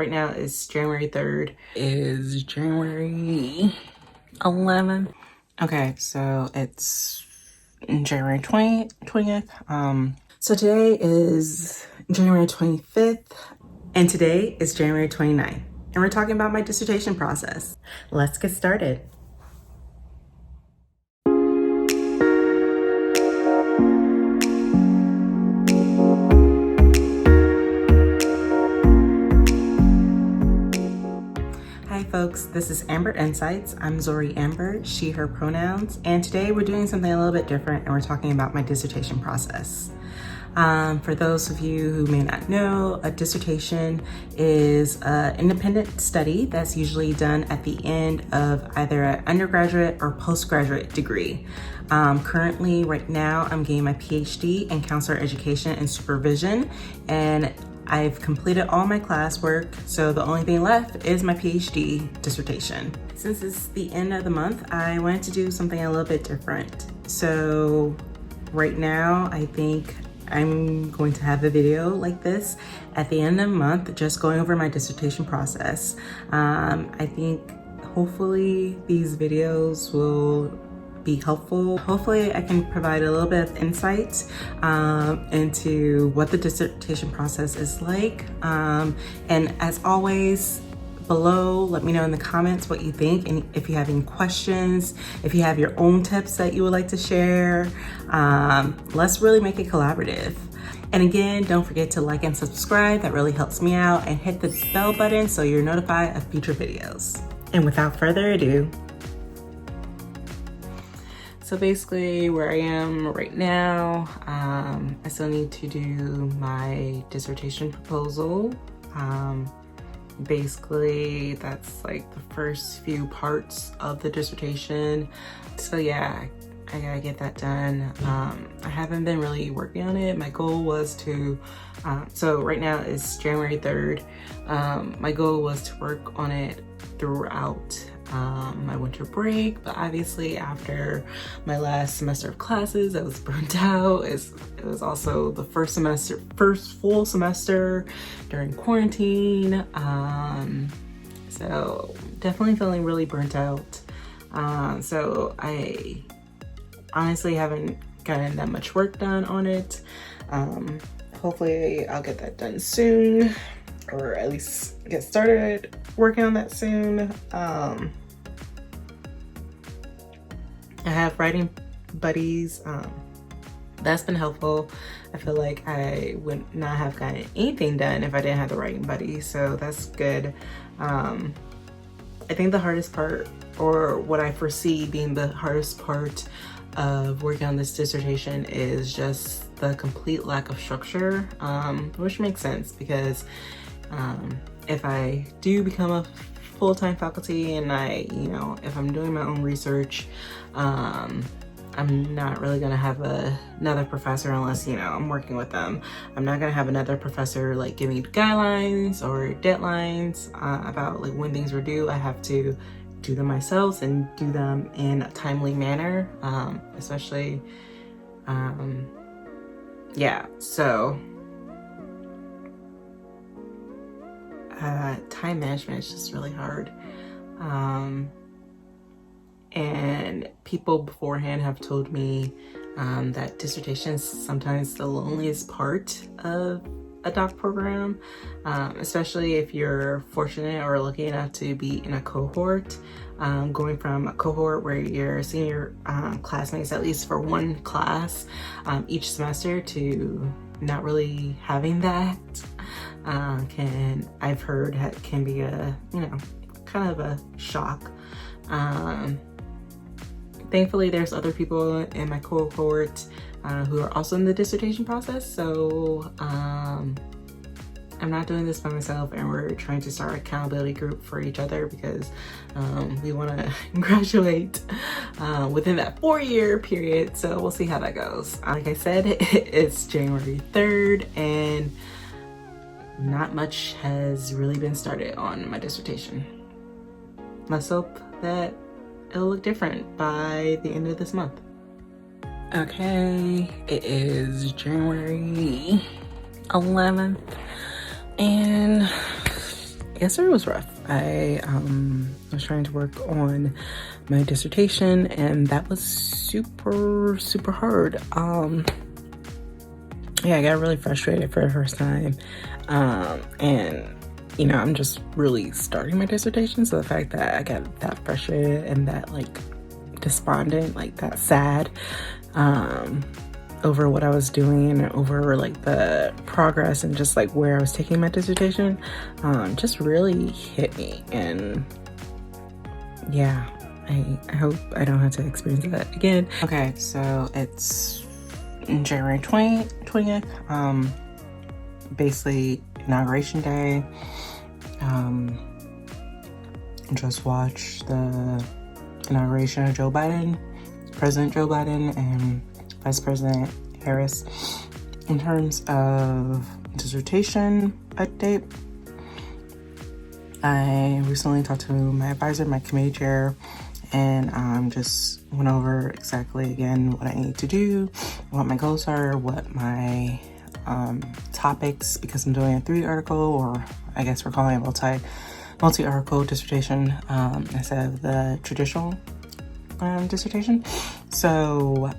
Right now is January 3rd. Is January 11th. Okay, so it's January 20th. So today is January 25th, and today is January 29th. And we're talking about my dissertation process. Let's get started. Hi folks, this is Amber Insights. I'm Zori Amber, she, her pronouns, and today we're doing something a little bit different and we're talking about my dissertation process. For those of you who may not know, a dissertation is an independent study that's usually done at the end of either an undergraduate or postgraduate degree. Currently, right now, I'm getting my PhD in counselor education and supervision, and I've completed all my classwork, so the only thing left is my PhD dissertation. Since it's the end of the month, I wanted to do something a little bit different. So right now, I think I'm going to have a video like this at the end of the month, just going over my dissertation process. I think hopefully these videos will be helpful. Hopefully I can provide a little bit of insight into what the dissertation process is like. And as always, below, let me know in the comments what you think, and if you have any questions, if you have your own tips that you would like to share. Let's really make it collaborative. And again, don't forget to like and subscribe. That really helps me out, and hit the bell button so you're notified of future videos. And without further ado, so basically where I am right now, I still need to do my dissertation proposal. Basically, that's like the first few parts of the dissertation. So yeah, I gotta get that done. I haven't been really working on it. My goal was to, so right now is January 3rd. My goal was to work on it throughout my winter break, but obviously after my last semester of classes, I was burnt out. It was also the first full semester during quarantine. So definitely feeling really burnt out. So I honestly haven't gotten that much work done on it. Hopefully I'll get that done soon, or at least get started working on that soon. I have writing buddies. That's been helpful. I feel like I would not have gotten anything done if I didn't have the writing buddies, so that's good. I think the hardest part, or what I foresee being the hardest part of working on this dissertation, is just the complete lack of structure, which makes sense because if I do become a full-time faculty and if I'm doing my own research, I'm not really gonna have another professor unless, I'm working with them. I'm not gonna have another professor like give me guidelines or deadlines about like when things are due. I have to do them myself and do them in a timely manner, especially, yeah, so time management is just really hard. And people beforehand have told me that dissertation is sometimes the loneliest part of a doc program, especially if you're fortunate or lucky enough to be in a cohort. Going from a cohort where you're senior classmates, at least for one class each semester, to not really having that I've heard can be a, kind of a shock. Thankfully, there's other people in my cohort who are also in the dissertation process, so I'm not doing this by myself, and we're trying to start an accountability group for each other because we want to graduate within that 4-year period, so we'll see how that goes. Like I said, it's January 3rd, and not much has really been started on my dissertation. Let's hope that it'll look different by the end of this month. Okay, it is January 11th, and yesterday was rough. I was trying to work on my dissertation, and that was super hard. Yeah, I got really frustrated for the first time, and you know, I'm just really starting my dissertation, so the fact that I got that frustrated and that like despondent, like that sad over what I was doing and over like the progress and just like where I was taking my dissertation, just really hit me. And yeah, I hope I don't have to experience that again. Okay, so it's January 20th, basically inauguration day. Just watched the inauguration of Joe Biden, President Joe Biden, and Vice President Harris. In terms of dissertation update, I recently talked to my advisor, my committee chair, and just went over exactly again what I need to do, what my goals are, what my topics, because I'm doing a 3-article, or I guess we're calling it multi-article dissertation instead of the traditional dissertation. So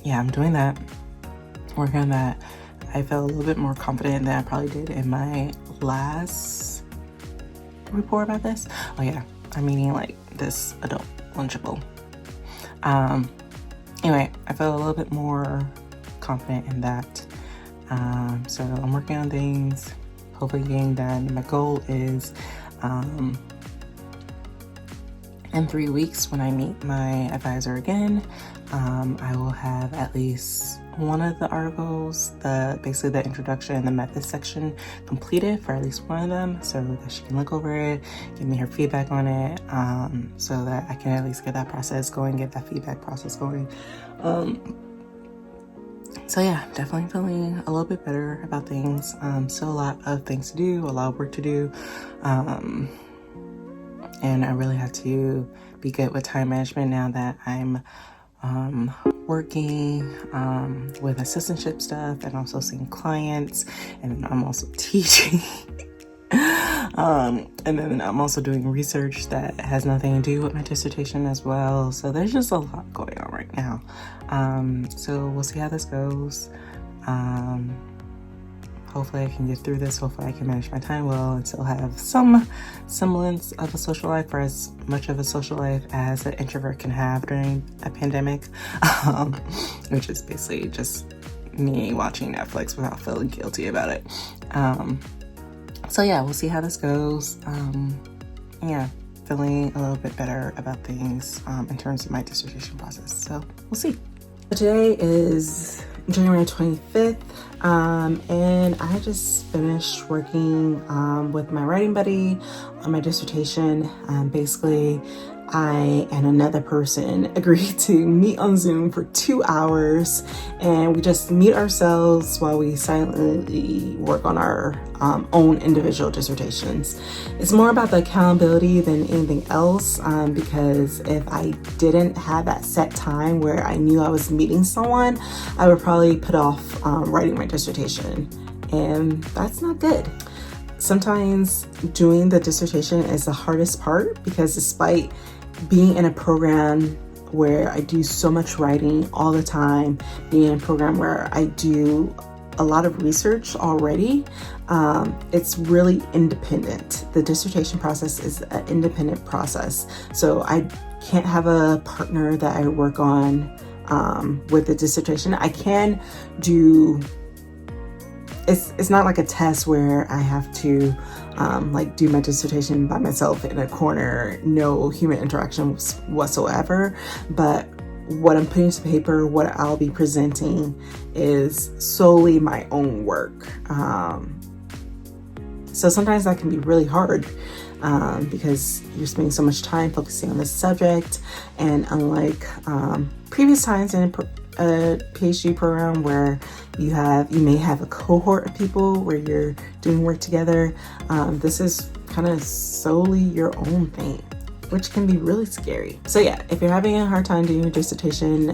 yeah, I'm doing that, working on that. I felt a little bit more confident than I probably did in my last report about this. Oh yeah, I'm eating like this adult Lunchable. Anyway, I felt a little bit more confident in that. So I'm working on things, hopefully getting done. My goal is in 3 weeks, when I meet my advisor again, I will have at least one of the articles, basically the introduction and the methods section, completed for at least one of them, so that she can look over it, give me her feedback on it, so that I can at least get that process going, get that feedback process going. So yeah, definitely feeling a little bit better about things. Still a lot of things to do, a lot of work to do. And I really have to be good with time management now that I'm working with assistantship stuff and also seeing clients, and I'm also teaching. And then I'm also doing research that has nothing to do with my dissertation as well. So there's just a lot going on right now. So we'll see how this goes. Hopefully I can get through this. Hopefully I can manage my time well and still have some semblance of a social life, or as much of a social life as an introvert can have during a pandemic, which is basically just me watching Netflix without feeling guilty about it. So yeah, we'll see how this goes. Yeah, feeling a little bit better about things in terms of my dissertation process. So we'll see. Today is January 25th, and I just finished working with my writing buddy on my dissertation. Basically, I and another person agreed to meet on Zoom for 2 hours, and we just meet ourselves while we silently work on our own individual dissertations. It's more about the accountability than anything else, because if I didn't have that set time where I knew I was meeting someone, I would probably put off writing my dissertation, and that's not good. Sometimes doing the dissertation is the hardest part, because despite being in a program where I do so much writing all the time, being in a program where I do a lot of research already, it's really independent. The dissertation process is an independent process. So I can't have a partner that I work on with the dissertation. I can do, it's not like a test where I have to like do my dissertation by myself in a corner, no human interaction whatsoever. But what I'm putting to paper, what I'll be presenting, is solely my own work. So sometimes that can be really hard because you're spending so much time focusing on this subject. And unlike previous times in a PhD program where you may have a cohort of people where you're doing work together, this is kind of solely your own thing, which can be really scary. So yeah, if you're having a hard time doing your dissertation,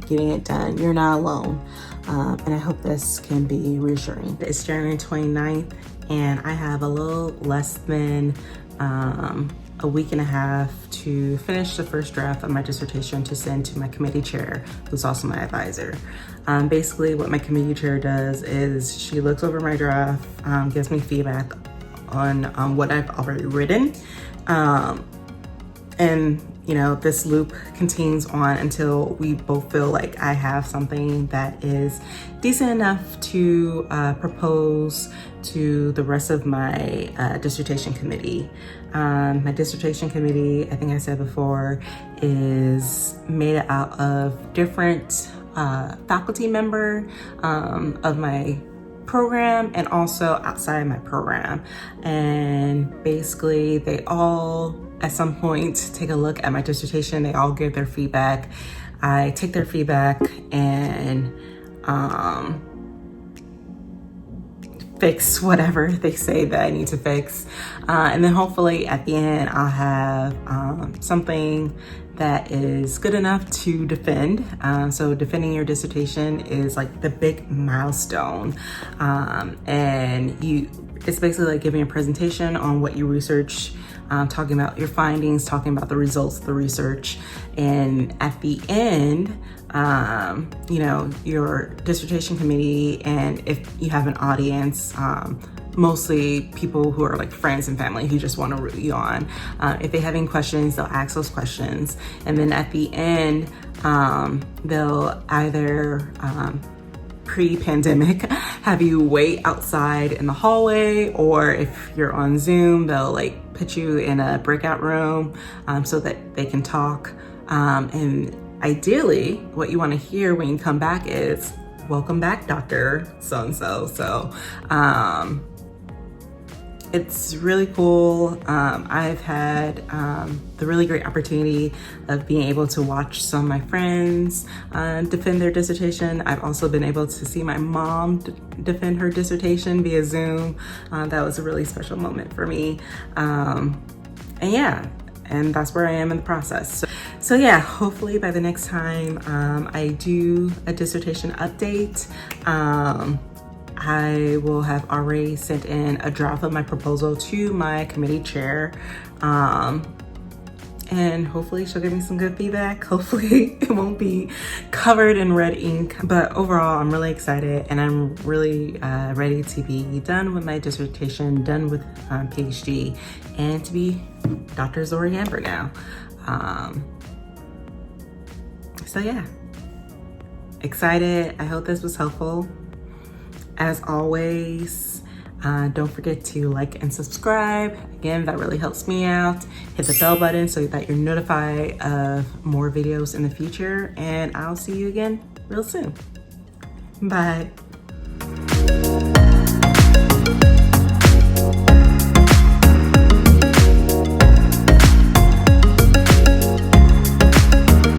getting it done, you're not alone. And I hope this can be reassuring. It's January 29th, and I have a little less than a week and a half to finish the first draft of my dissertation to send to my committee chair, who's also my advisor. Basically, what my committee chair does is she looks over my draft, gives me feedback on what I've already written, and you know, this loop continues on until we both feel like I have something that is decent enough to propose to the rest of my dissertation committee. My dissertation committee, I think I said before, is made out of different faculty member of my program and also outside my program. And basically they all at some point take a look at my dissertation. They all give their feedback. I take their feedback and fix whatever they say that I need to fix. And then hopefully at the end, I'll have something that is good enough to defend. So defending your dissertation is like the big milestone. And it's basically like giving a presentation on what you research, talking about your findings, talking about the results of the research. And at the end, you know, your dissertation committee, and if you have an audience, mostly people who are like friends and family who just want to root you on. If they have any questions, they'll ask those questions. And then at the end, they'll either pre-pandemic have you wait outside in the hallway, or if you're on Zoom, they'll like put you in a breakout room so that they can talk. And ideally, what you want to hear when you come back is, "Welcome back, Dr. So-and-so." So it's really cool. I've had the really great opportunity of being able to watch some of my friends defend their dissertation. I've also been able to see my mom defend her dissertation via Zoom. That was a really special moment for me. And yeah, and that's where I am in the process. So yeah, hopefully by the next time I do a dissertation update, I will have already sent in a draft of my proposal to my committee chair. And hopefully she'll give me some good feedback. Hopefully it won't be covered in red ink. But overall, I'm really excited, and I'm really ready to be done with my dissertation, done with PhD, and to be Dr. Zori Amber now. So yeah, excited. I hope this was helpful. As always, don't forget to like and subscribe. Again, that really helps me out. Hit the bell button so that you're notified of more videos in the future, and I'll see you again real soon. Bye.